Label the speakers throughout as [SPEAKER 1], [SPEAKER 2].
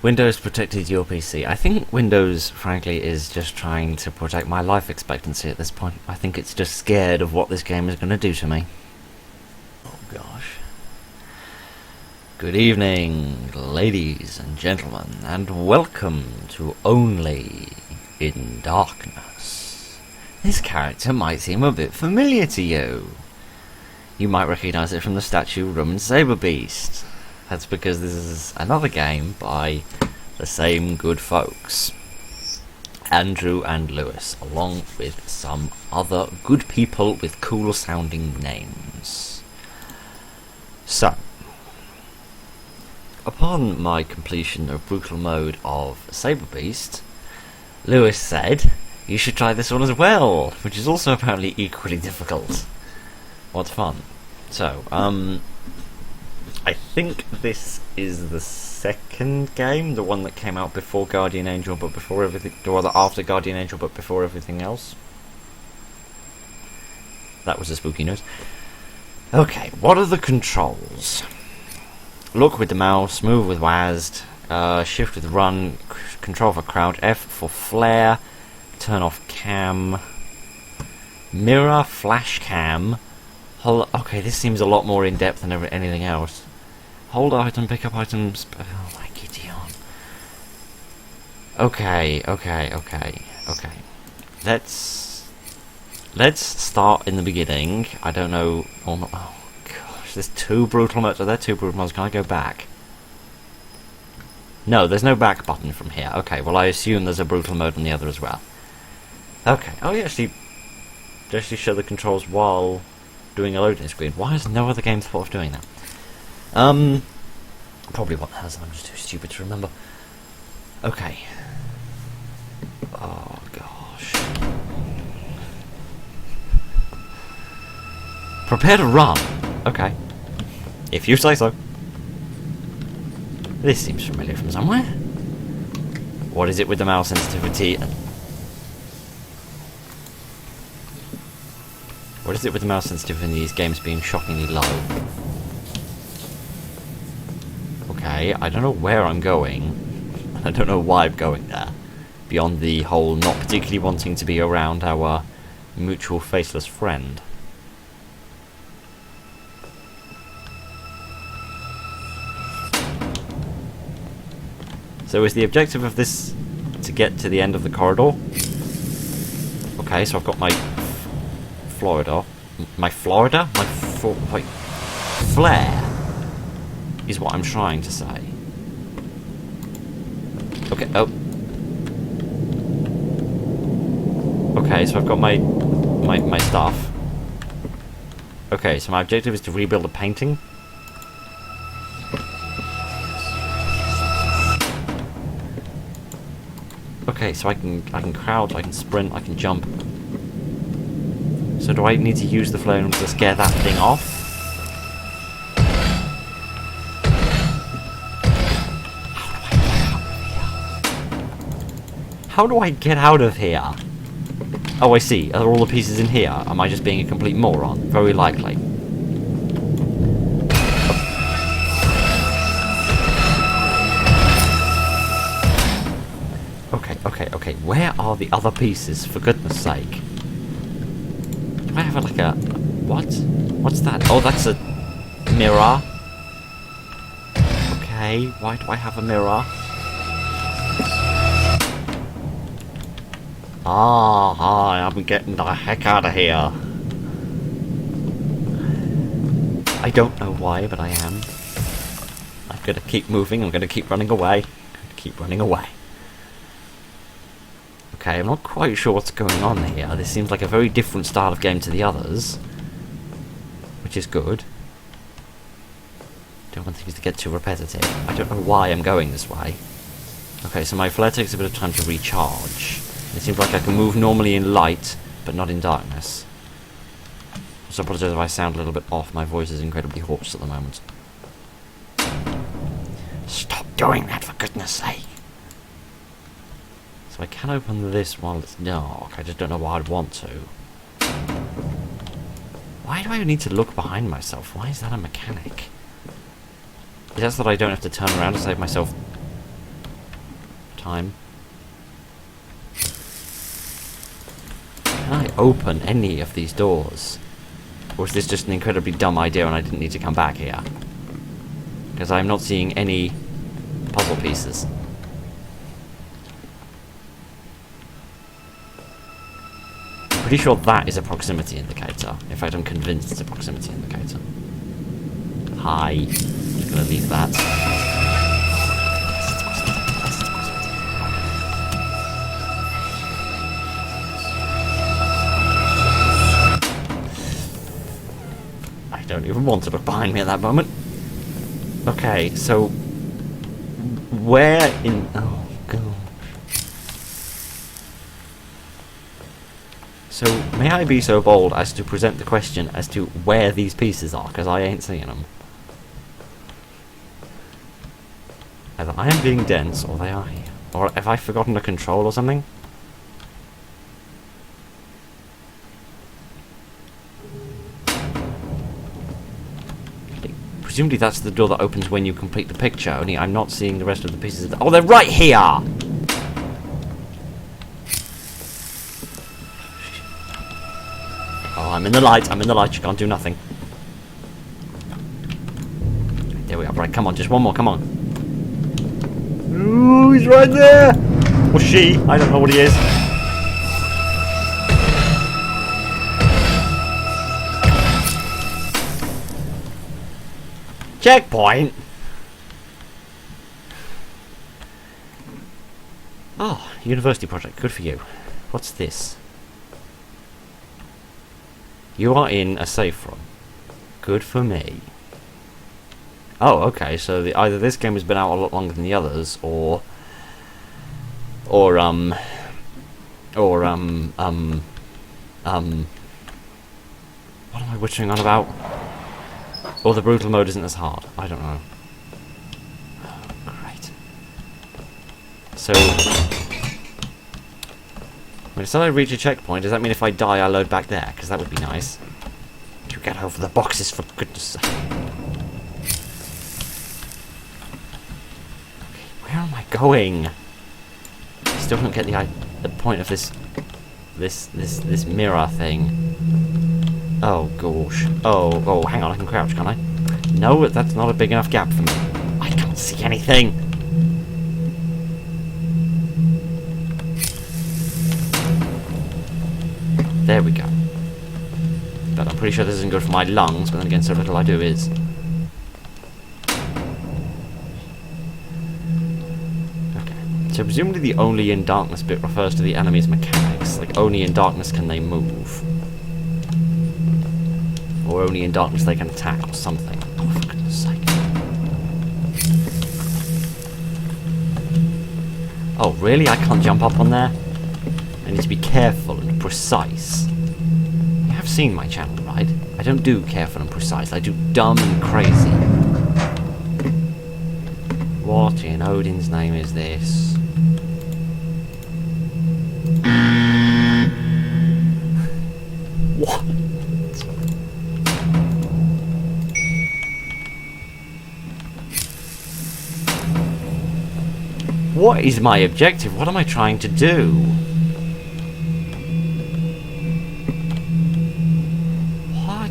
[SPEAKER 1] Windows protected your PC. I think Windows, frankly, is just trying to protect my life expectancy at this point. I think it's just scared of what this game is going to do to me. Oh gosh. Good evening, ladies and gentlemen, and welcome to Only in Darkness. This character might seem a bit familiar to you. You might recognise it from the statue Roman Saberbeast. That's because this is another game by the same good folks, Andrew and Lewis, along with some other good people with cool sounding names. So, upon my completion of brutal mode of Saberbeast, Lewis said, you should try this one as well, which is also apparently equally difficult. What fun. So, I think this is the second game, the one that came out before Guardian Angel, but before everything, or rather after Guardian Angel, but before everything else. That was a spooky note. Okay, what are the controls? Look with the mouse, move with WASD, shift with run, control for crouch, F for flare, turn off cam, mirror, flash cam. Okay, this seems a lot more in depth than anything else. Hold item, pick up items. Oh my Gideon. Okay. Let's start in the beginning. I don't know. Oh gosh, there's two brutal modes. Are there two brutal modes? Can I go back? No, there's no back button from here. Okay, well I assume there's a brutal mode on the other as well. Okay. Oh, you actually show the controls while doing a loading screen. Why has no other game thought of doing that? Probably one has, I'm just too stupid to remember. Okay. Oh gosh. Prepare to run. Okay. If you say so. This seems familiar from somewhere. What is it with the mouse sensitivity? What is it with the mouse sensitivity in these games being shockingly low? Okay, I don't know where I'm going. I don't know why I'm going there. Beyond the whole not particularly wanting to be around our mutual faceless friend. So is the objective of this to get to the end of the corridor? Okay, so I've got my Florida. My flare is what I'm trying to say. Okay, oh. Okay, so I've got my stuff. Okay, so my objective is to rebuild a painting. Okay, so I can crouch, I can sprint, I can jump. So do I need to use the flare in order to scare that thing off? How do I get out of here? Oh, I see. Are all the pieces in here? Am I just being a complete moron? Very likely. Okay. Where are the other pieces, for goodness sake? Do I have like a... What? What's that? Oh, that's a mirror. Okay, why do I have a mirror? Hi, I'm getting the heck out of here. I don't know why, but I am. I'm gonna keep moving, I'm gonna keep running away. Okay, I'm not quite sure what's going on here. This seems like a very different style of game to the others, which is good. Don't want things to get too repetitive. I don't know why I'm going this way. Okay, so my flare takes a bit of time to recharge. It seems like I can move normally in light, but not in darkness. So I apologise if I sound a little bit off. My voice is incredibly hoarse at the moment. Stop doing that, for goodness sake! So I can open this while it's dark. I just don't know why I'd want to. Why do I need to look behind myself? Why is that a mechanic? Is that so that I don't have to turn around to save myself time. Can I open any of these doors? Or is this just an incredibly dumb idea and I didn't need to come back here? Because I'm not seeing any puzzle pieces. Pretty sure that is a proximity indicator. In fact, I'm convinced it's a proximity indicator. Hi. Just gonna leave that. I don't even want to look behind me at that moment. Okay, so where in... Oh, God. So, may I be so bold as to present the question as to where these pieces are, because I ain't seeing them. Either I am being dense, or they are here. Or have I forgotten a control or something? Presumably that's the door that opens when you complete the picture, only I'm not seeing the rest of the pieces of the... Oh, they're right here! Oh, I'm in the light, you can't do nothing. There we are, right, come on, just one more, come on. Ooh, he's right there! Or she, I don't know what he is. Checkpoint! Oh, university project, good for you. What's this? You are in a safe room. Good for me. Oh, okay, so either this game has been out a lot longer than the others, or what am I whittering on about? Or the brutal mode isn't as hard. I don't know. Oh, great. So, when I reach a checkpoint, does that mean if I die I load back there? Because that would be nice. To get over the boxes, for goodness sake. Okay, where am I going? I still don't get the point of this mirror thing. Oh gosh. Oh, hang on, I can crouch, can't I? No, that's not a big enough gap for me. I can't see anything. There we go. But I'm pretty sure this isn't good for my lungs, but then again, so little I do is. Okay. So presumably the only in darkness bit refers to the enemy's mechanics. Like, only in darkness can they move. Or only in darkness they can attack or something. Oh, for goodness sake. Oh, really? I can't jump up on there? I need to be careful and precise. You have seen my channel, right? I don't do careful and precise. I do dumb and crazy. What in Odin's name is this? What? What is my objective? What am I trying to do? What?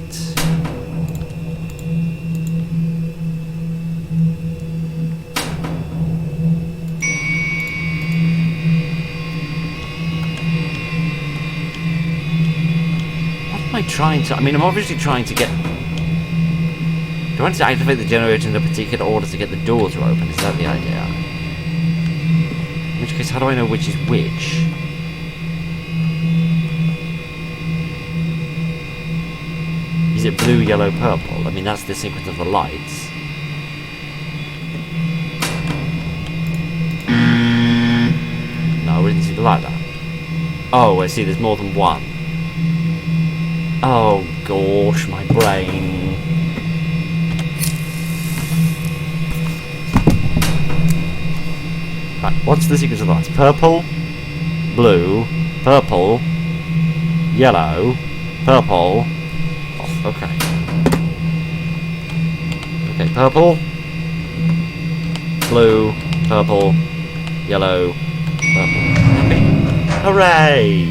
[SPEAKER 1] What am I trying to... I mean, I'm obviously trying to get... Do I want to activate the generator in a particular order to get the door to open? Is that the idea? In which case, how do I know which is which? Is it blue, yellow, purple? I mean, that's the sequence of the lights. No, I didn't see the light there. Oh, I see, there's more than one. Oh, gosh, my brain. Right, what's the sequence of the lights? Purple, blue, purple, yellow, purple. Oh, okay. Okay, purple, blue, purple, yellow, purple. Happy? Hooray!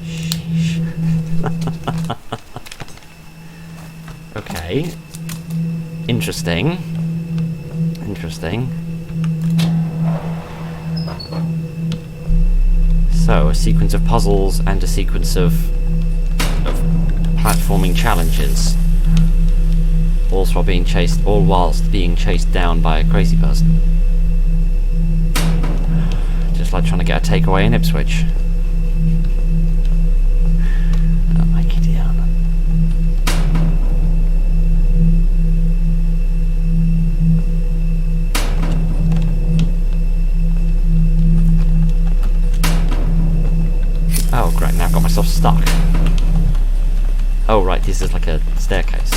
[SPEAKER 1] Sheesh. Okay. Interesting. Interesting. So, a sequence of puzzles and a sequence of platforming challenges. All whilst being chased down by a crazy person. Just like trying to get a takeaway in Ipswich. Oh my Gideon. Oh great, now I've got myself stuck. Oh right, this is like a staircase.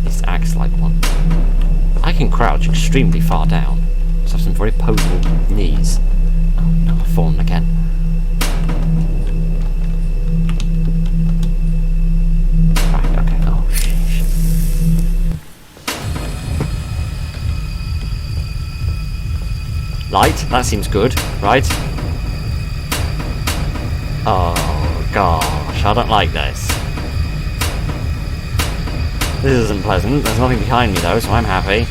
[SPEAKER 1] This acts like one. I can crouch extremely far down. I have some very potent knees. Oh no, I've fallen again. Right, okay. Oh sheesh. Light, that seems good, right? Oh gosh, I don't like this. This isn't pleasant. There's nothing behind me though, so I'm happy.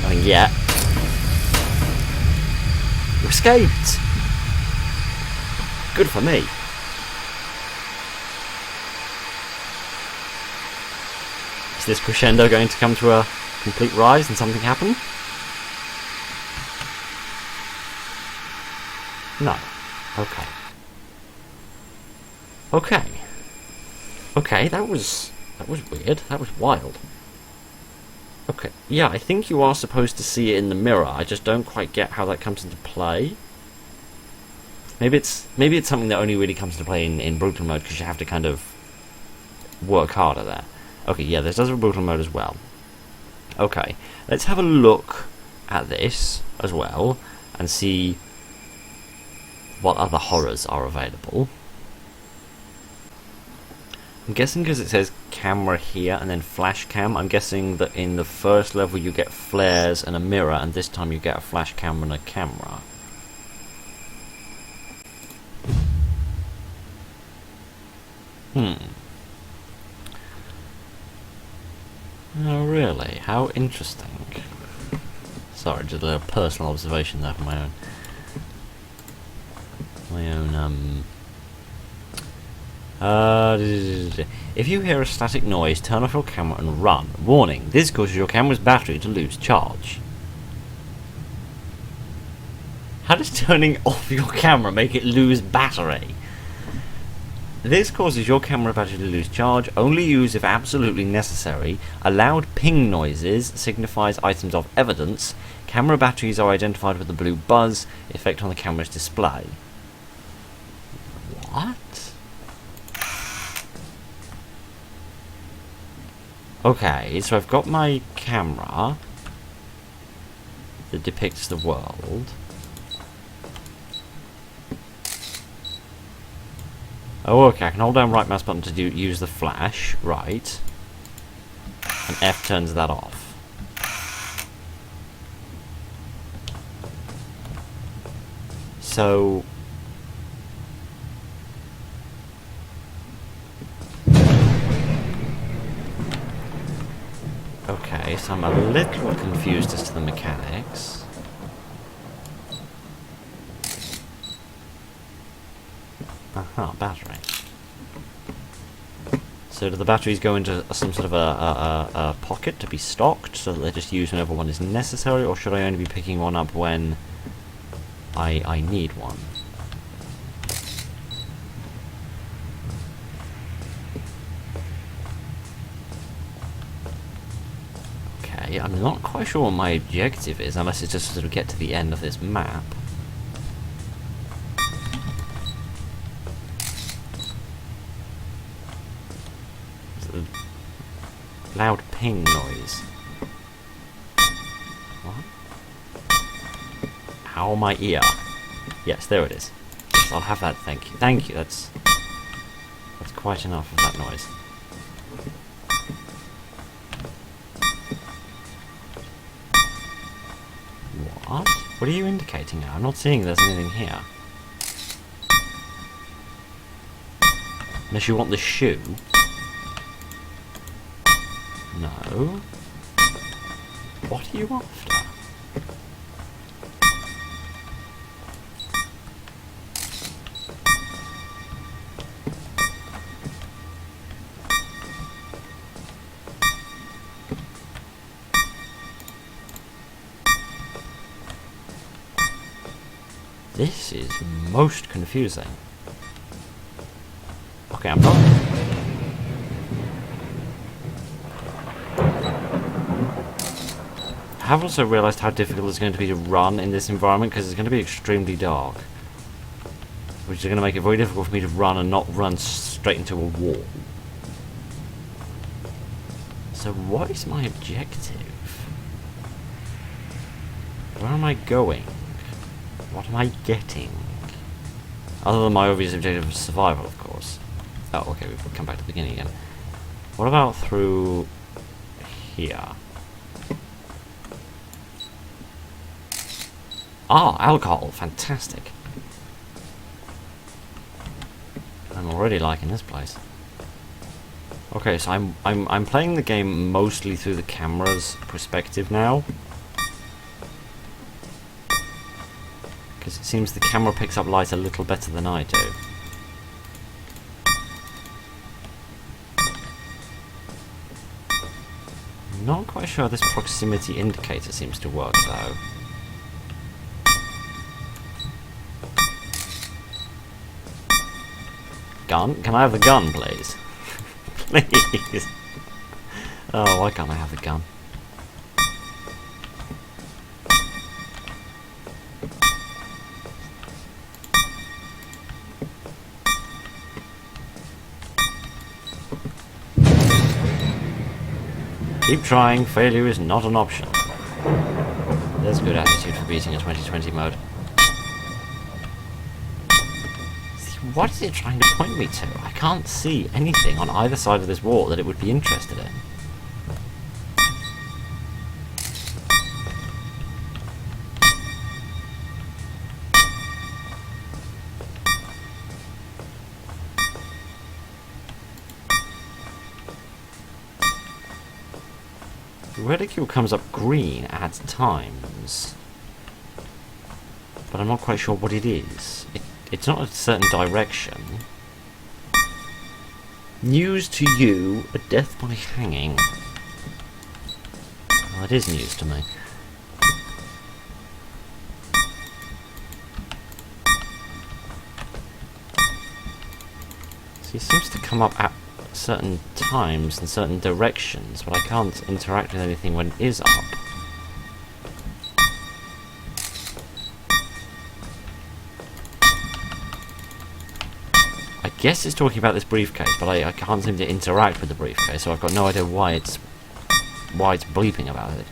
[SPEAKER 1] Nothing yet. You escaped! Good for me. Is this crescendo going to come to a complete rise and something happen? No. Okay. Okay. Okay, that was weird. That was wild. Okay, yeah, I think you are supposed to see it in the mirror. I just don't quite get how that comes into play. Maybe it's something that only really comes into play in brutal mode because you have to kind of work harder there. Okay, yeah, this does have a brutal mode as well. Okay, let's have a look at this as well and see what other horrors are available. I'm guessing because it says camera here and then flash cam, I'm guessing that in the first level you get flares and a mirror, and this time you get a flash cam and a camera. Oh really? How interesting. Sorry, just a little personal observation there for my own. If you hear a static noise, turn off your camera and run. Warning, this causes your camera's battery to lose charge. How does turning off your camera make it lose battery? This causes your camera battery to lose charge. Only use if absolutely necessary. A loud ping noises signifies items of evidence. Camera batteries are identified with the blue buzz effect on the camera's display. What? Okay, so I've got my camera that depicts the world. Oh, okay, I can hold down right mouse button to use the flash, right. And F turns that off. So... okay, so I'm a little confused as to the mechanics. Aha, battery. So do the batteries go into some sort of a pocket to be stocked, so that they're just used whenever one is necessary, or should I only be picking one up when I need one? Okay, I'm not quite sure what my objective is, unless it's just to sort of get to the end of this map. Loud ping noise. What? Ow, my ear. Yes, there it is. Yes, I'll have that, thank you. Thank you, that's quite enough of that noise. What? What are you indicating now? I'm not seeing there's anything here. Unless you want the shoe. No. What are you after? This is most confusing. Okay, I'm not... I have also realised how difficult it's going to be to run in this environment because it's going to be extremely dark. Which is going to make it very difficult for me to run and not run straight into a wall. So what is my objective? Where am I going? What am I getting? Other than my obvious objective of survival, of course. Oh, okay, we've come back to the beginning again. What about through here? Ah, alcohol! Fantastic. I'm already liking this place. Okay, so I'm playing the game mostly through the camera's perspective now. Because it seems the camera picks up light a little better than I do. Not quite sure how this proximity indicator seems to work though. Gun? Can I have the gun, please? Please! Oh, why can't I have the gun? Keep trying, failure is not an option. There's a good attitude for beating a 2020 mode. See, what is it trying to point me to? I can't see anything on either side of this wall that it would be interested in. The reticule comes up green at times, but I'm not quite sure what it is. It's not a certain direction. News to you, a death by hanging. Well, it is news to me. See, it seems to come up at certain times and certain directions, but I can't interact with anything when it is up. I guess it's talking about this briefcase, but I can't seem to interact with the briefcase, so I've got no idea why it's bleeping about it.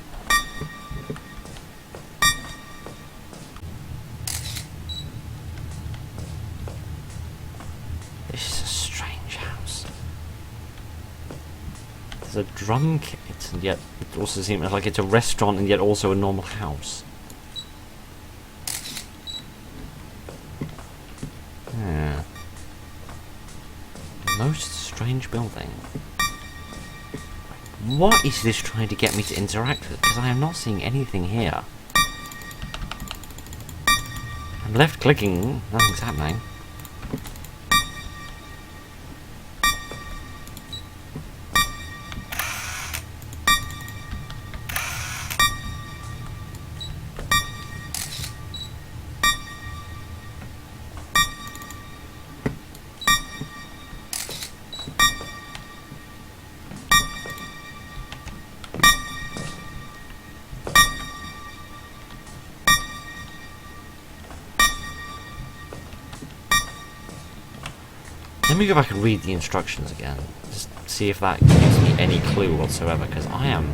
[SPEAKER 1] There's a drum kit, and yet it also seems like it's a restaurant and yet also a normal house. Yeah. Most strange building. What is this trying to get me to interact with? Because I am not seeing anything here. I'm left clicking, nothing's happening. Let me go back and read the instructions again, just see if that gives me any clue whatsoever, because I am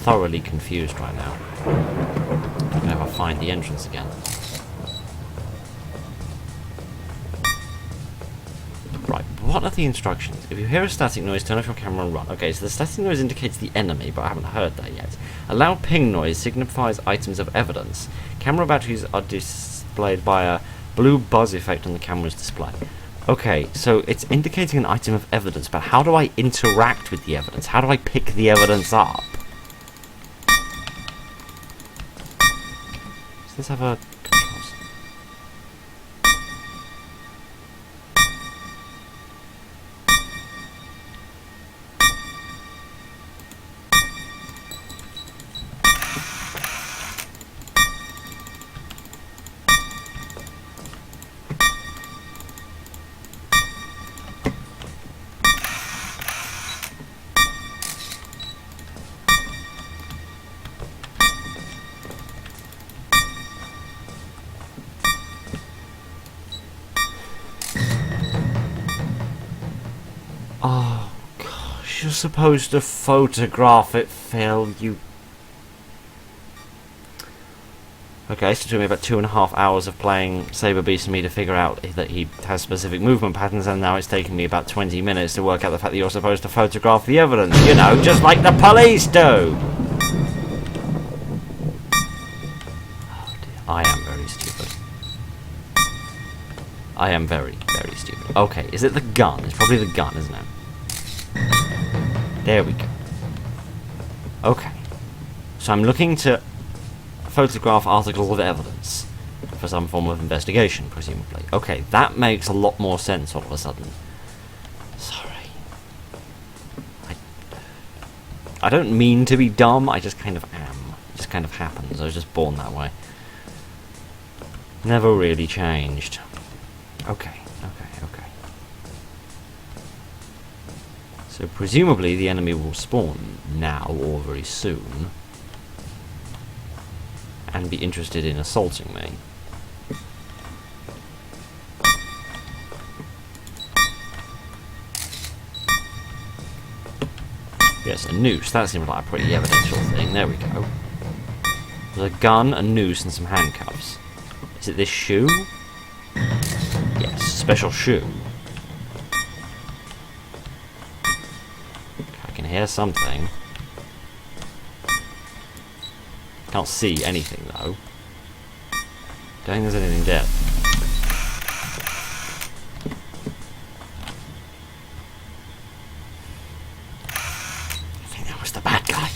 [SPEAKER 1] thoroughly confused right now. I don't know if I'll find the entrance again. Right, what are the instructions? If you hear a static noise, turn off your camera and run. Okay, so the static noise indicates the enemy, but I haven't heard that yet. A loud ping noise signifies items of evidence. Camera batteries are displayed by a blue buzz effect on the camera's display. Okay, so it's indicating an item of evidence, but how do I interact with the evidence? How do I pick the evidence up? Does this have a controls? Oh, gosh, you're supposed to photograph it, Phil, you... Okay, so it took me about 2.5 hours of playing Saber Beast for me to figure out that he has specific movement patterns, and now it's taking me about 20 minutes to work out the fact that you're supposed to photograph the evidence, you know, just like the police do! Oh dear, I am very stupid. I am very, very stupid. Okay, is it the gun? It's probably the gun, isn't it? There we go. Okay. So I'm looking to photograph articles of evidence for some form of investigation, presumably. Okay, that makes a lot more sense all of a sudden. Sorry. I don't mean to be dumb, I just kind of am. It just kind of happens. I was just born that way. Never really changed. Okay. So presumably the enemy will spawn now or very soon and be interested in assaulting me. Yes, a noose. That seems like a pretty evidential thing. There we go. There's a gun, a noose, and some handcuffs. Is it this shoe? Yes, special shoe. I can hear something. Can't see anything though. Don't think there's anything there. I think that was the bad guy.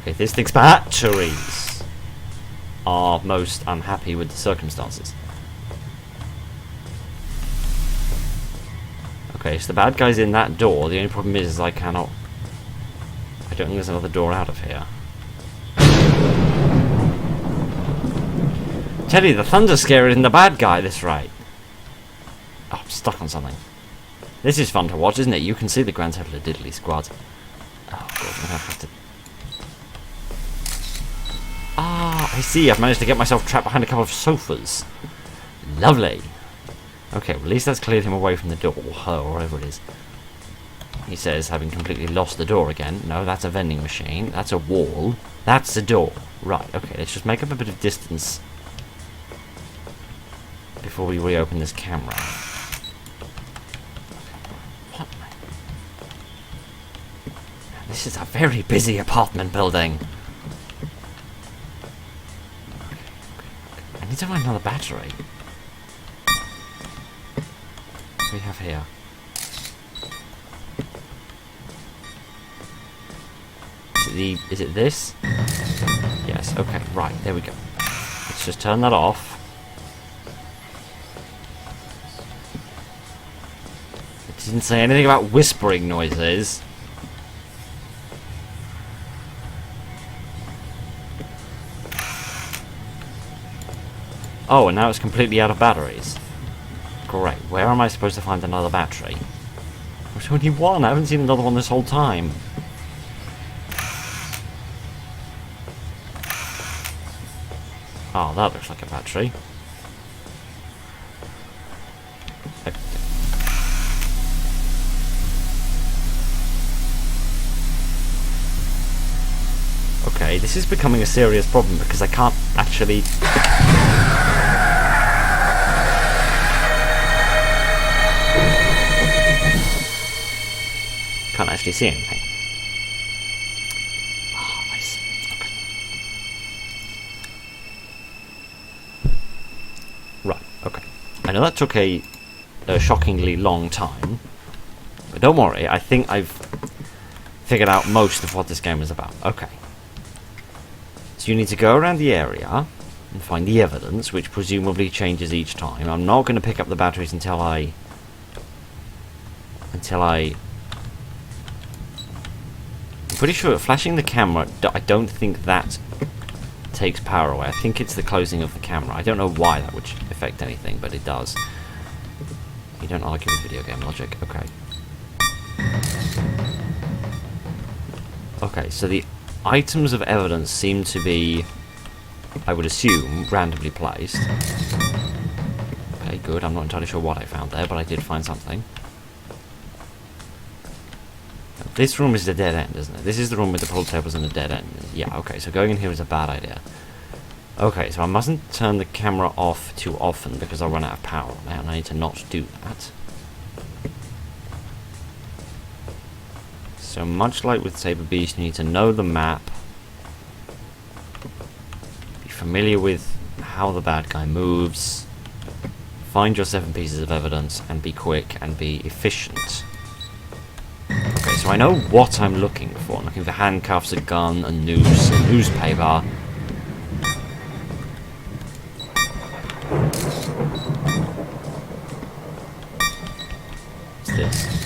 [SPEAKER 1] Okay, this thing's batteries are most unhappy with the circumstances. Okay, so the bad guy's in that door. The only problem is I cannot... I don't think there's another door out of here. Tell you, the thunder scare isn't the bad guy this rate. Oh, I'm stuck on something. This is fun to watch, isn't it? You can see the grand total of Diddly Squad. Oh god, I'm gonna have to... Ah, I see, I've managed to get myself trapped behind a couple of sofas. Lovely. Okay, well, at least that's cleared him away from the door, or her, or whatever it is. He says, having completely lost the door again. No, that's a vending machine. That's a wall. That's a door. Right, okay, let's just make up a bit of distance before we reopen this camera. What? This is a very busy apartment building. I need to find another battery. What do we have here? Is it this? Yes, okay, right, there we go. Let's just turn that off. It didn't say anything about whispering noises. Oh, and now it's completely out of batteries. Great, where am I supposed to find another battery? There's only one, I haven't seen another one this whole time. Oh, that looks like a battery. Okay, this is becoming a serious problem because I can't actually... Can't actually see anything. Oh, I see. Okay. I know that took a shockingly long time, but don't worry, I think I've figured out most of what this game is about. Okay. So you need to go around the area and find the evidence, which presumably changes each time. I'm not going to pick up the batteries until I... I'm pretty sure flashing the camera, I don't think that takes power away. I think it's the closing of the camera. I don't know why that would affect anything, but it does. You don't argue with video game logic. Okay. Okay, so the items of evidence seem to be, I would assume, randomly placed. Okay, good. I'm not entirely sure what I found there, but I did find something. This room is the dead end, isn't it? This is the room with the pool tables and the dead end. Yeah, okay, so going in here is a bad idea. Okay, so I mustn't turn the camera off too often because I'll run out of power on it, and I need to not do that. So much like with Saberbeast, you need to know the map, be familiar with how the bad guy moves, find your 7 pieces of evidence, and be quick and be efficient. Okay, so I know what I'm looking for. I'm looking for handcuffs, a gun, a noose, a newspaper. What's this?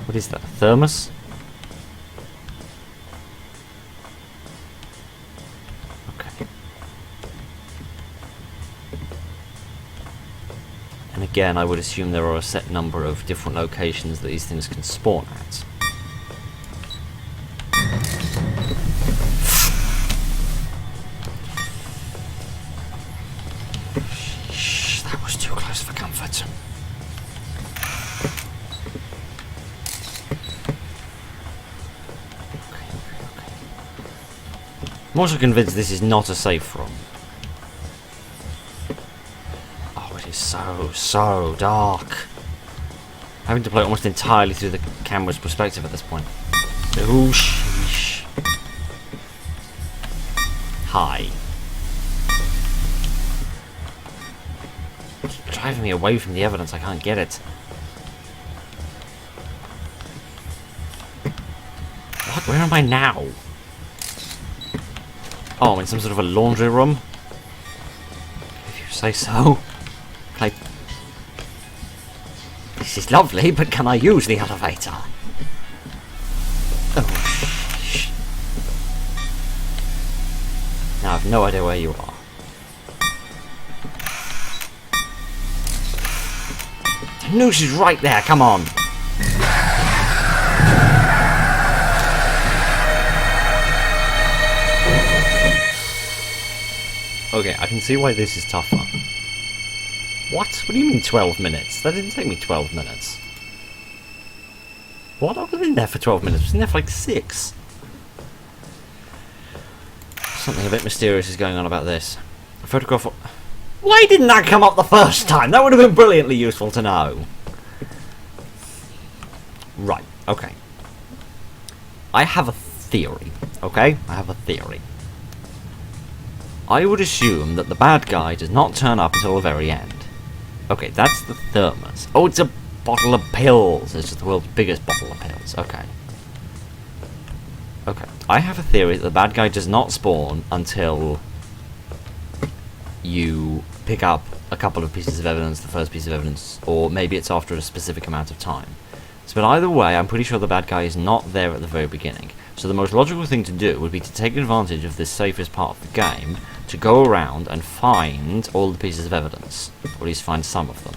[SPEAKER 1] What is that? A thermos? Okay. And again, I would assume there are a set number of different locations that these things can spawn at. Shh, that was too close for comfort. Okay. I'm also convinced this is not a safe room. So dark. Having to play almost entirely through the camera's perspective at this point. Oh, sheesh. Hi. Keep driving me away from the evidence, I can't get it. What? Where am I now? Oh, I'm in some sort of a laundry room? If you say so. This is lovely, but can I use the elevator? Oh, shh. Now I've no idea where you are. The noose is right there, come on! Okay, I can see why this is tougher. What? What do you mean 12 minutes? That didn't take me 12 minutes. What? I was in there for 12 minutes. I was in there for like 6. Something a bit mysterious is going on about this. A photograph... Why didn't that come up the first time? That would have been brilliantly useful to know. Right, okay. I have a theory, okay? I have a theory. I would assume that the bad guy does not turn up until the very end. Okay, that's the thermos. Oh, it's a bottle of pills. It's just the world's biggest bottle of pills. Okay. Okay. I have a theory that the bad guy does not spawn until you pick up a couple of pieces of evidence, the first piece of evidence, or maybe it's after a specific amount of time. So, but either way, I'm pretty sure the bad guy is not there at the very beginning. So the most logical thing to do would be to take advantage of this safest part of the game to go around and find all the pieces of evidence, or at least find some of them.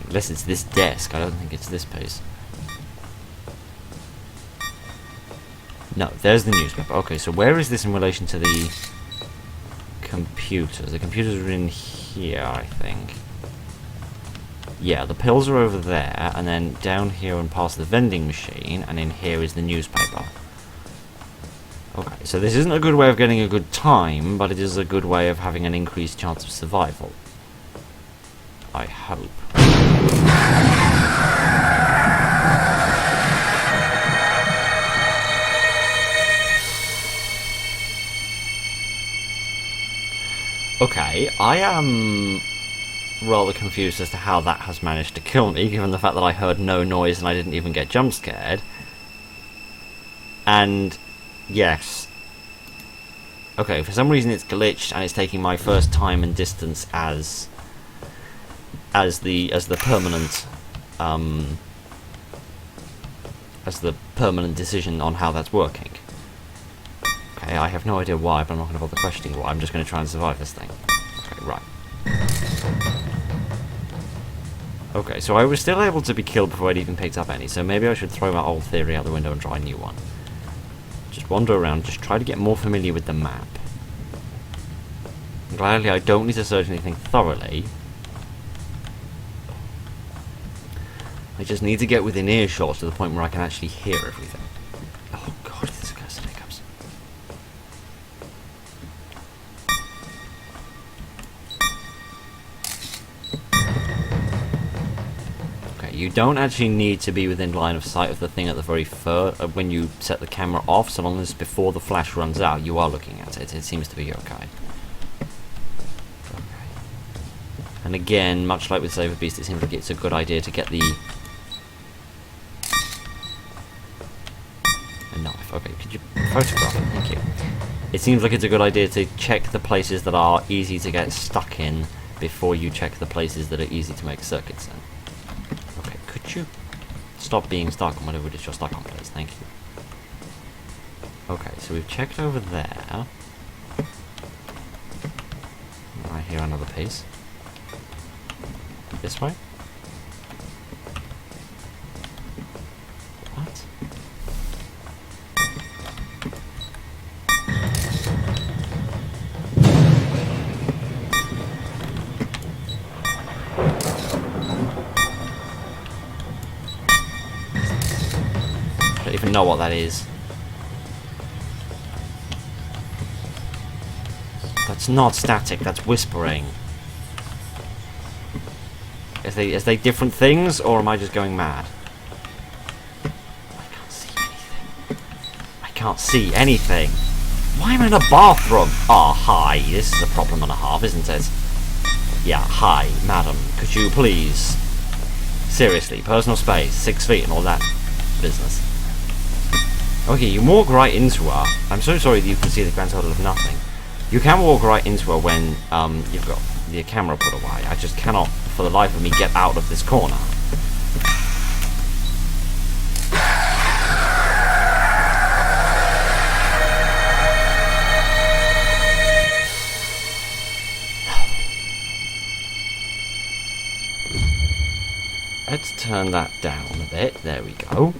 [SPEAKER 1] Unless it's this desk, I don't think it's this piece. No, there's the newspaper. Okay, so where is this in relation to the computers? The computers are in here, I think. Yeah, the pills are over there, and then down here and past the vending machine, and in here is the newspaper. Okay, so this isn't a good way of getting a good time, but it is a good way of having an increased chance of survival. I hope. Okay, I am rather confused as to how that has managed to kill me, given the fact that I heard no noise and I didn't even get jump scared. And yes. Okay, for some reason it's glitched and it's taking my first time and distance as the permanent decision on how that's working. Okay, I have no idea why, but I'm not going to bother questioning why. I'm just going to try and survive this thing. Okay, right. Okay, so I was still able to be killed before I'd even picked up any, so maybe I should throw my old theory out the window and try a new one. Just wander around, just try to get more familiar with the map. And gladly, I don't need to search anything thoroughly. I just need to get within earshot to the point where I can actually hear everything. Oh god, this guy's hiccups. Okay, you don't actually need to be within line of sight of the thing at the very first when you set the camera off, so long as before the flash runs out you are looking at it. It seems to be okay. Okay. And again, much like with saberbeast, it seems like it's a good idea to get the knife. Okay, could you photograph it? Thank you. It seems like it's a good idea to check the places that are easy to get stuck in before you check the places that are easy to make circuits in. Okay, could you stop being stuck on whatever it is you're stuck on, please? Thank you. Okay, so we've checked over there. I hear another piece. This way? What? I don't even know what that is. That's not static, that's whispering. Is they different things, or am I just going mad? I can't see anything. I can't see anything. Why am I in a bathroom? Ah, hi. This is a problem and a half, isn't it? Yeah, hi, madam. Could you please... Seriously, personal space, 6 feet and all that business. Okay, you walk right into her. I'm so sorry that you can see the grand total of nothing. You can walk right into her when you've got the camera put away. I just cannot, for the life of me, get out of this corner. Let's turn that down a bit. There we go.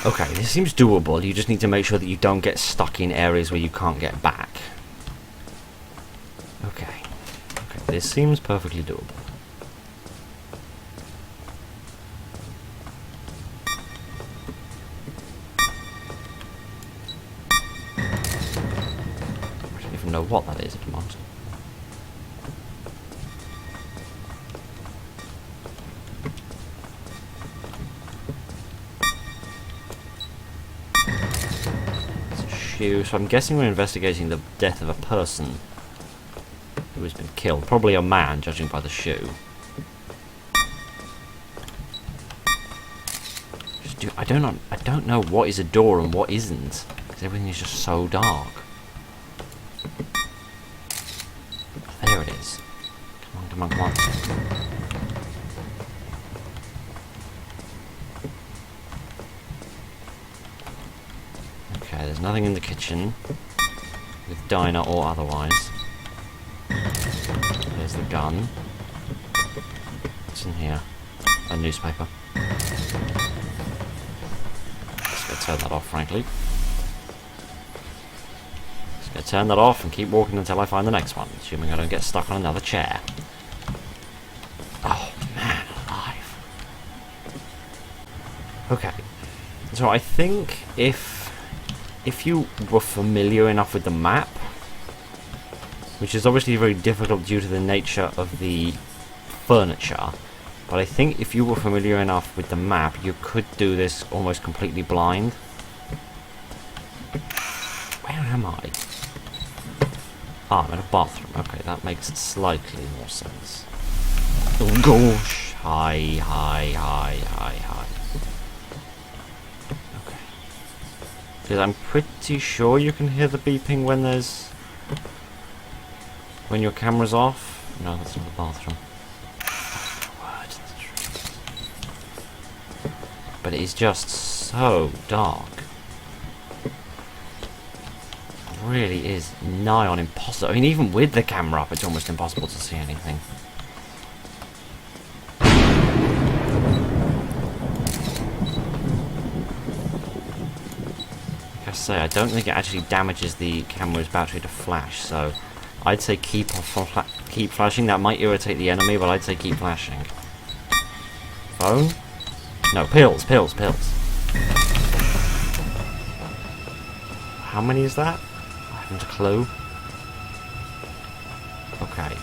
[SPEAKER 1] Okay, this seems doable. You just need to make sure that you don't get stuck in areas where you can't get back. Okay. Okay, this seems perfectly doable. I don't even know what that is at the moment. So I'm guessing we're investigating the death of a person who has been killed. Probably a man, judging by the shoe. I don't know what is a door and what isn't, because everything is just so dark. There it is. Come on, come on, come on. Okay, there's nothing in the kitchen, with diner or otherwise. There's the gun. What's in here? A newspaper. Just gonna turn that off, frankly. Just gonna turn that off and keep walking until I find the next one, assuming I don't get stuck on another chair. Oh, man alive. Okay. So I think if you were familiar enough with the map, which is obviously very difficult due to the nature of the furniture, but I think if you were familiar enough with the map, you could do this almost completely blind. Where am I? Ah, I'm in a bathroom. Okay, that makes slightly more sense. Oh gosh! Hi. Okay. Because I'm pretty sure you can hear the beeping when your camera's off. No, that's not the bathroom. But it is just so dark. It really is nigh on impossible. I mean, even with the camera up, it's almost impossible to see anything. Like I say, I don't think it actually damages the camera's battery to flash, so I'd say keep flashing. That might irritate the enemy, but I'd say keep flashing. Phone? No, pills. How many is that? I haven't a clue. Okay.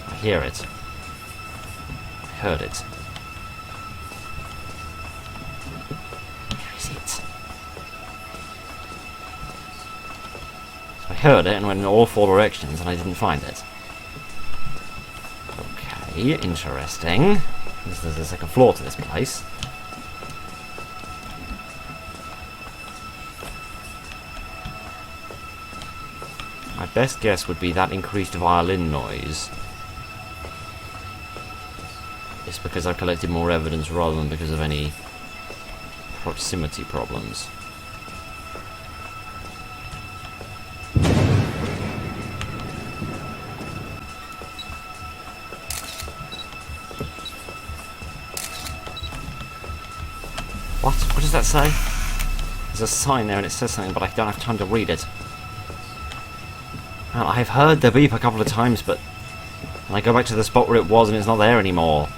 [SPEAKER 1] I hear it. I heard it. Where is it? So I heard it and went in all four directions and I didn't find it. Okay, interesting. There's a second floor to this place. My best guess would be that increased violin noise is because I've collected more evidence rather than because of any proximity problems. What does that say? There's a sign there and it says something, but I don't have time to read it. Now, I've heard the beep a couple of times, but when I go back to the spot where it was and it's not there anymore.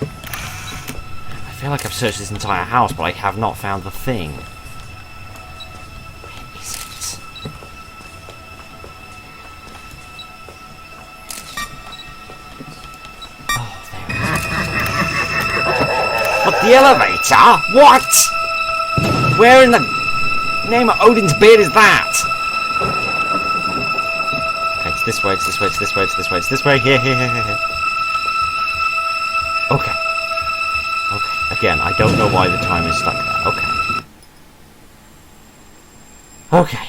[SPEAKER 1] I feel like I've searched this entire house, but I have not found the thing. Where is it? Oh, there it is. What, the elevator? What? Where in the name of Odin's beard is that? Okay, it's this way, it's this way, it's this way, it's this way, it's this way. Here. Okay. Again, I don't know why the time is stuck there. Okay.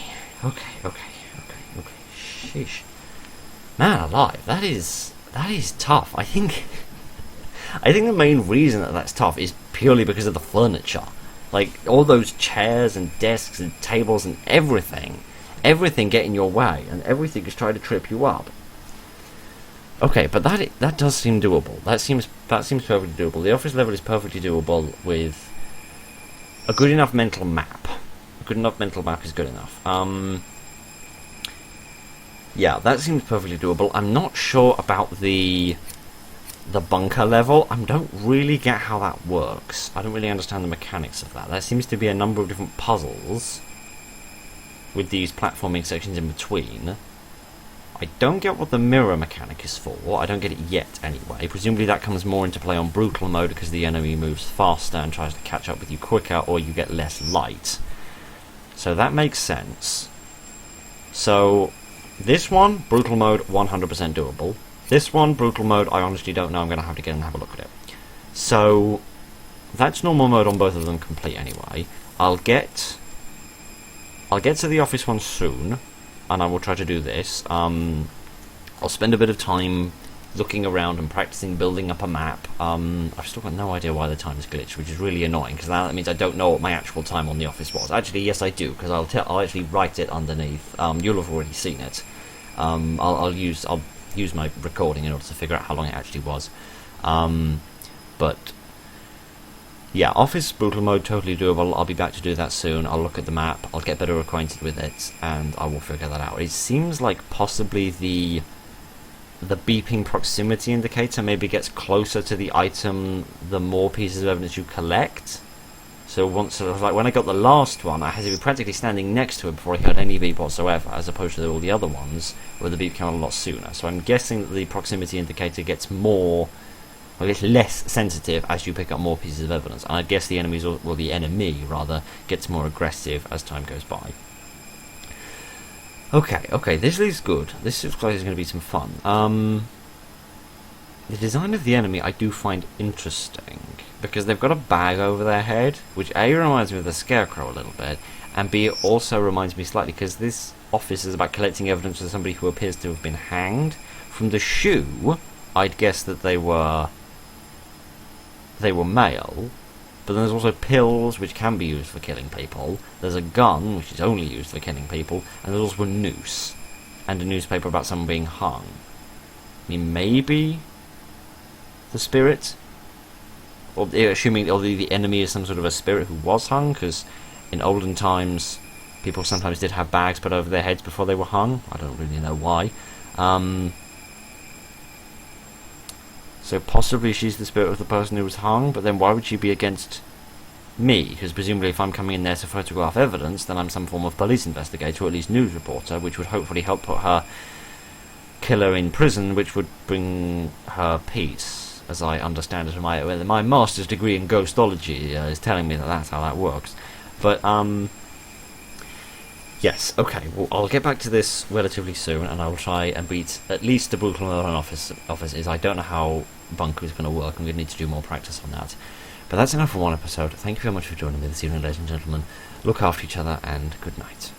[SPEAKER 1] Sheesh. Man alive, that is tough. I think the main reason that's tough is purely because of the furniture. Like, all those chairs and desks and tables and everything get in your way, and everything is trying to trip you up. Okay, but that does seem doable. That seems perfectly doable. The office level is perfectly doable with a good enough mental map. A good enough mental map is good enough. Yeah, that seems perfectly doable. I'm not sure about the bunker level. I don't really get how that works. I don't really understand the mechanics of that. There seems to be a number of different puzzles with these platforming sections in between. I don't get what the mirror mechanic is for. I don't get it yet anyway. Presumably that comes more into play on brutal mode because the enemy moves faster and tries to catch up with you quicker, or you get less light. So that makes sense. So this one, brutal mode, 100% doable. This one, brutal mode, I honestly don't know. I'm going to have to get and have a look at it. So that's normal mode on both of them complete anyway. I'll get to the office one soon, and I will try to do this. I'll spend a bit of time looking around and practicing building up a map. I've still got no idea why the time is glitched, which is really annoying, because now that means I don't know what my actual time on the office was. Actually, yes, I do, because I'll actually write it underneath. You'll have already seen it. I'll use my recording in order to figure out how long it actually was. But yeah, office brutal mode, totally doable. I'll be back to do that soon. I'll look at the map, I'll get better acquainted with it, and I will figure that out. It seems like possibly the beeping proximity indicator maybe gets closer to the item the more pieces of evidence you collect. So once, like when I got the last one, I had to be practically standing next to it before I heard any beep whatsoever, as opposed to all the other ones where the beep came on a lot sooner. So I'm guessing that the proximity indicator gets more Well, it's less sensitive as you pick up more pieces of evidence, and I guess the enemy rather, gets more aggressive as time goes by. Okay, this is good. This looks like it's going to be some fun. The design of the enemy I do find interesting, because they've got a bag over their head, which A, reminds me of the Scarecrow a little bit, and B, it also reminds me slightly, because this office is about collecting evidence of somebody who appears to have been hanged. From the shoe, I'd guess that they were male, but then there's also pills, which can be used for killing people. There's a gun, which is only used for killing people, and there's also a noose, and a newspaper about someone being hung. I mean, maybe the spirit, or assuming the enemy is some sort of a spirit who was hung, because in olden times people sometimes did have bags put over their heads before they were hung. I don't really know why. So possibly she's the spirit of the person who was hung, but then why would she be against me? Because presumably if I'm coming in there to photograph evidence, then I'm some form of police investigator, or at least news reporter, which would hopefully help put her killer in prison, which would bring her peace, as I understand it. My master's degree in ghostology is telling me that that's how that works. But, yes, okay, well, I'll get back to this relatively soon, and I'll try and beat at least the Brooklyn offices. I don't know how Bunker is going to work. I'm going to need to do more practice on that. But that's enough for one episode. Thank you very much for joining me this evening, ladies and gentlemen. Look after each other, and good night.